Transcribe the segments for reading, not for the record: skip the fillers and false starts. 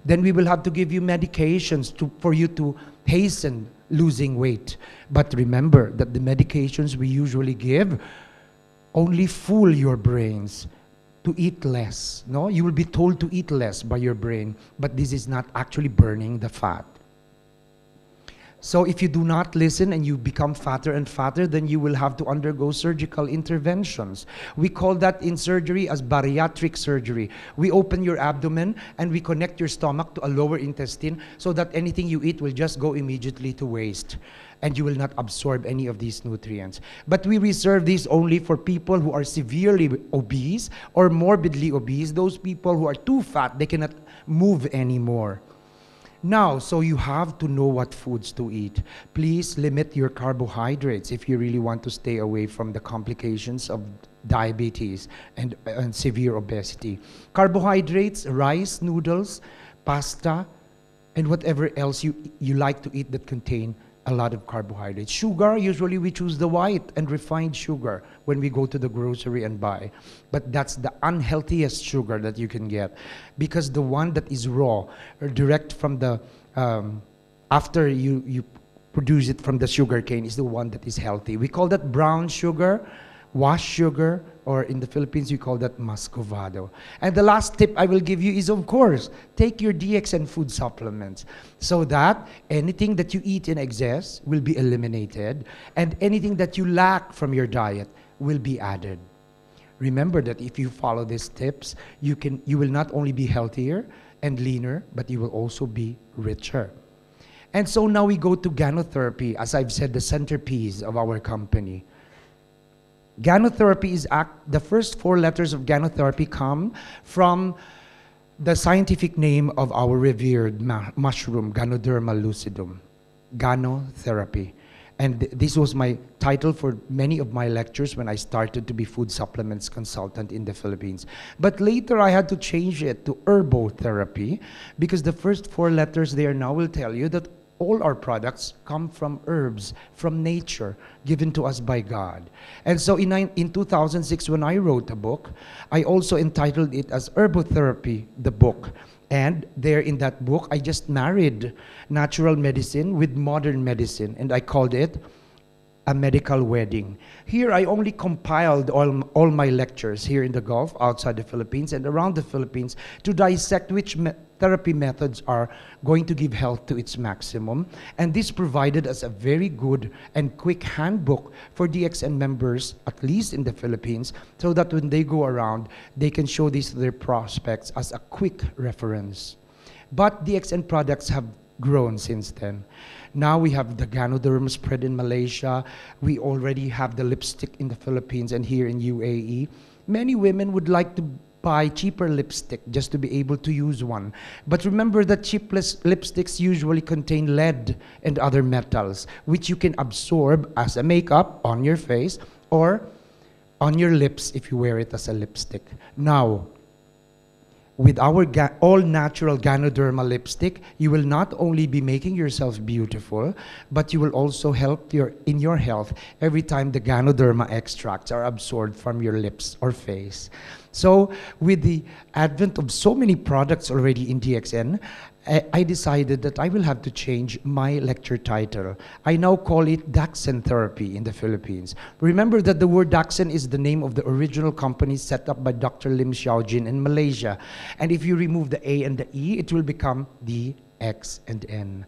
Then we will have to give you medications for you to hasten losing weight. But remember that the medications we usually give only fool your brains to eat less. No, you will be told to eat less by your brain, but this is not actually burning the fat. So if you do not listen and you become fatter and fatter, then you will have to undergo surgical interventions. We call that in surgery as bariatric surgery. We open your abdomen and we connect your stomach to a lower intestine so that anything you eat will just go immediately to waste and you will not absorb any of these nutrients. But we reserve these only for people who are severely obese or morbidly obese, those people who are too fat, they cannot move anymore. Now, so you have to know what foods to eat. Please limit your carbohydrates if you really want to stay away from the complications of diabetes and severe obesity. Carbohydrates, rice, noodles, pasta, and whatever else you like to eat that contain a lot of carbohydrates. Sugar, usually we choose the white and refined sugar when we go to the grocery and buy. But that's the unhealthiest sugar that you can get, because the one that is raw or direct from the, after you produce it from the sugar cane is the one that is healthy. We call that brown sugar, washed sugar, or in the Philippines, we call that muscovado. And the last tip I will give you is, of course, take your DXN food supplements so that anything that you eat in excess will be eliminated and anything that you lack from your diet will be added. Remember that if you follow these tips, you will not only be healthier and leaner, but you will also be richer. And so now we go to Gano Therapy, as I've said, the centerpiece of our company. Gano Therapy is the first 4 letters of Gano Therapy come from the scientific name of our revered mushroom, Ganoderma lucidum. Gano Therapy. And this was my title for many of my lectures when I started to be food supplements consultant in the Philippines. But later I had to change it to herbotherapy, because the first 4 letters there now will tell you that all our products come from herbs, from nature, given to us by God. And so in 2006, when I wrote a book, I also entitled it as Herbotherapy, the book. And there in that book, I just married natural medicine with modern medicine, and I called it a medical wedding. Here, I only compiled all my lectures here in the Gulf, outside the Philippines, and around the Philippines to dissect which therapy methods are going to give health to its maximum. And this provided us a very good and quick handbook for DXN members, at least in the Philippines, so that when they go around, they can show this to their prospects as a quick reference. But DXN products have grown since then. Now we have the Ganoderma spread in Malaysia. We already have the lipstick in the Philippines and here in UAE. Many women would like to buy cheaper lipstick just to be able to use one. But remember that cheap lipsticks usually contain lead and other metals, which you can absorb as a makeup on your face or on your lips if you wear it as a lipstick. Now, with our all-natural Ganoderma lipstick, you will not only be making yourself beautiful, but you will also help in your health every time the Ganoderma extracts are absorbed from your lips or face. So with the advent of so many products already in DXN, I decided that I will have to change my lecture title. I now call it DXN Therapy in the Philippines. Remember that the word DXN is the name of the original company set up by Dr. Lim Xiaojin in Malaysia. And if you remove the A and the E, it will become the X and N.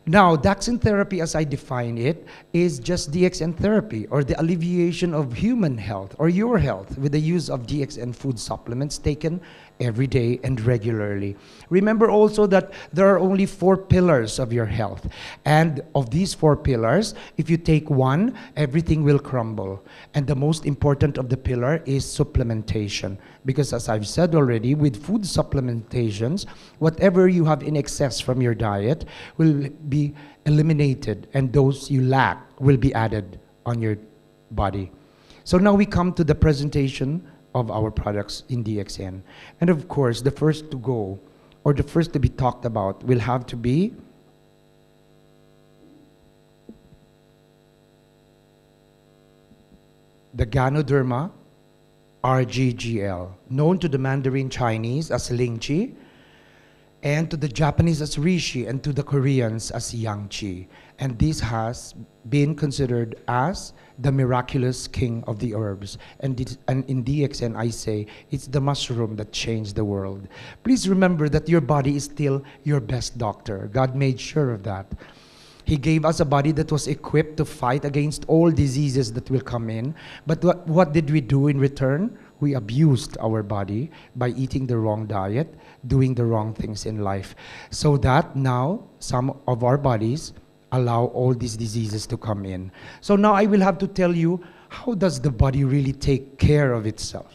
Now, DXN therapy, as I define it, is just DXN therapy, or the alleviation of human health, or your health, with the use of DXN food supplements taken every day and regularly. Remember also that there are only 4 pillars of your health. And of these 4 pillars, if you take one, everything will crumble. And the most important of the pillar is supplementation. Because as I've said already, with food supplementations, whatever you have in excess from your diet will be eliminated, and those you lack will be added on your body. So now we come to the presentation of our products in DXN. And of course, the first to go, or the first to be talked about, will have to be the Ganoderma RGGL, known to the Mandarin Chinese as Lingqi, and to the Japanese as Rishi, and to the Koreans as Yangchi. And this has been considered as the miraculous king of the herbs. And in DXN, I say, it's the mushroom that changed the world. Please remember that your body is still your best doctor. God made sure of that. He gave us a body that was equipped to fight against all diseases that will come in. But what did we do in return? We abused our body by eating the wrong diet, doing the wrong things in life. So that now some of our bodies allow all these diseases to come in. So now I will have to tell you, how does the body really take care of itself?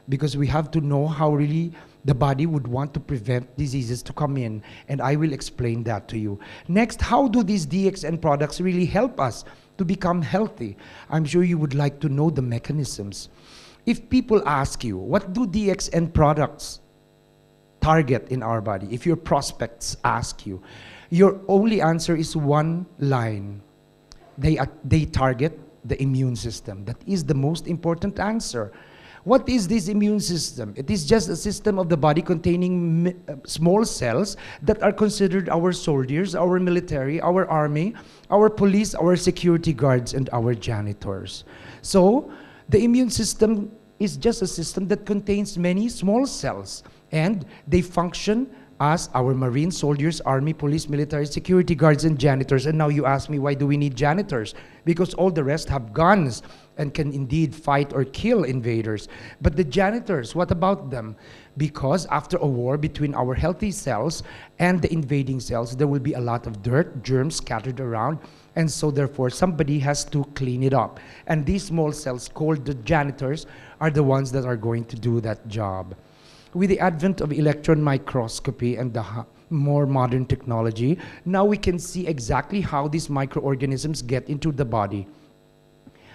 Because we have to know how really the body would want to prevent diseases to come in, and I will explain that to you. Next, how do these DXN products really help us to become healthy? I'm sure you would like to know the mechanisms. If people ask you, what do DXN products target in our body? If your prospects ask you, your only answer is one line. They target the immune system. That is the most important answer. What is this immune system? It is just a system of the body containing small cells that are considered our soldiers, our military, our army, our police, our security guards, and our janitors. So, the immune system is just a system that contains many small cells, and they function as our marine soldiers, army, police, military, security guards, and janitors. And now you ask me, why do we need janitors? Because all the rest have guns and can indeed fight or kill invaders. But the janitors, what about them? Because after a war between our healthy cells and the invading cells, there will be a lot of dirt, germs scattered around, and so therefore somebody has to clean it up. And these small cells, called the janitors, are the ones that are going to do that job. With the advent of electron microscopy and the more modern technology, now we can see exactly how these microorganisms get into the body.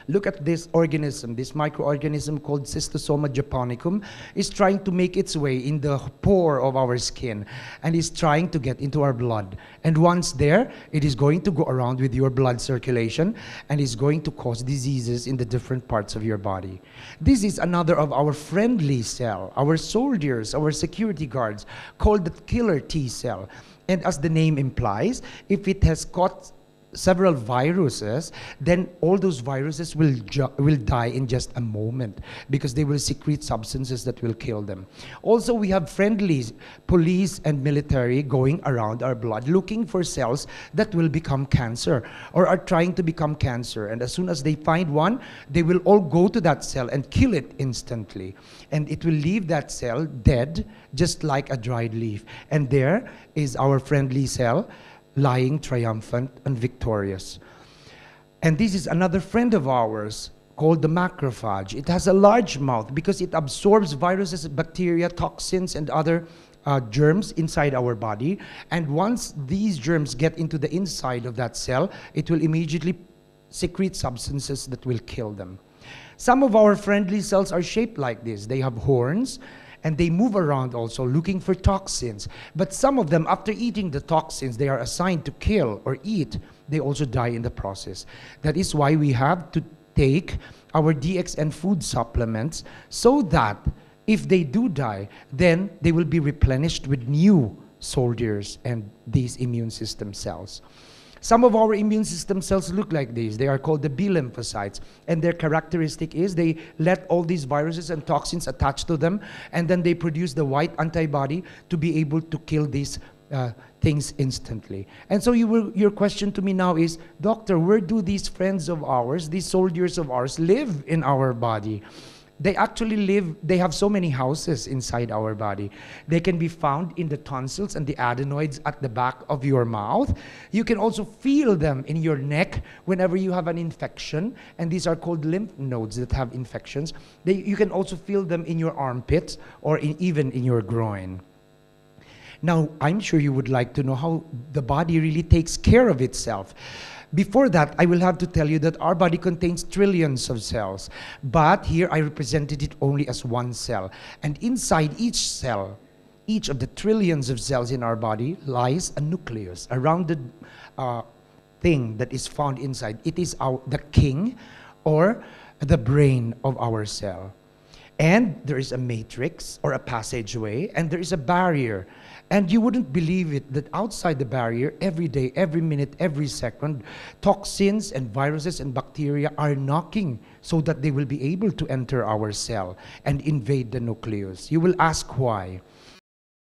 Look at this organism, this microorganism called Cystosoma japonicum is trying to make its way in the pore of our skin and is trying to get into our blood. And once there, it is going to go around with your blood circulation and is going to cause diseases in the different parts of your body. This is another of our friendly cell, our soldiers, our security guards, called the killer T cell. And as the name implies, if it has caught several viruses, then all those viruses will die in just a moment because they will secrete substances that will kill them. Also, we have friendly police and military going around our blood looking for cells that will become cancer or are trying to become cancer. And as soon as they find one, they will all go to that cell and kill it instantly. And it will leave that cell dead, just like a dried leaf. And there is our friendly cell, lying triumphant and victorious. And this is another friend of ours called the macrophage. It has a large mouth because it absorbs viruses, bacteria, toxins, and other germs inside our body. And once these germs get into the inside of that cell, it will immediately secrete substances that will kill them. Some of our friendly cells are shaped like this. They have horns, and they move around also looking for toxins. But some of them, after eating the toxins they are assigned to kill or eat, they also die in the process. That is why we have to take our DXN food supplements so that if they do die, then they will be replenished with new soldiers and these immune system cells. Some of our immune system cells look like these. They are called the B lymphocytes. And their characteristic is they let all these viruses and toxins attach to them, and then they produce the white antibody to be able to kill these things instantly. And so your question to me now is, Doctor, where do these friends of ours, these soldiers of ours, live in our body? They actually live, they have so many houses inside our body. They can be found in the tonsils and the adenoids at the back of your mouth. You can also feel them in your neck whenever you have an infection, and these are called lymph nodes that have infections. You can also feel them in your armpits or even in your groin. Now, I'm sure you would like to know how the body really takes care of itself. Before that, I will have to tell you that our body contains trillions of cells, but here I represented it only as one cell. And inside each cell, each of the trillions of cells in our body lies a nucleus, a rounded thing that is found inside. It is the king or the brain of our cell. And there is a matrix or a passageway, and there is a barrier. And you wouldn't believe it that outside the barrier, every day, every minute, every second, toxins and viruses and bacteria are knocking so that they will be able to enter our cell and invade the nucleus. You will ask why.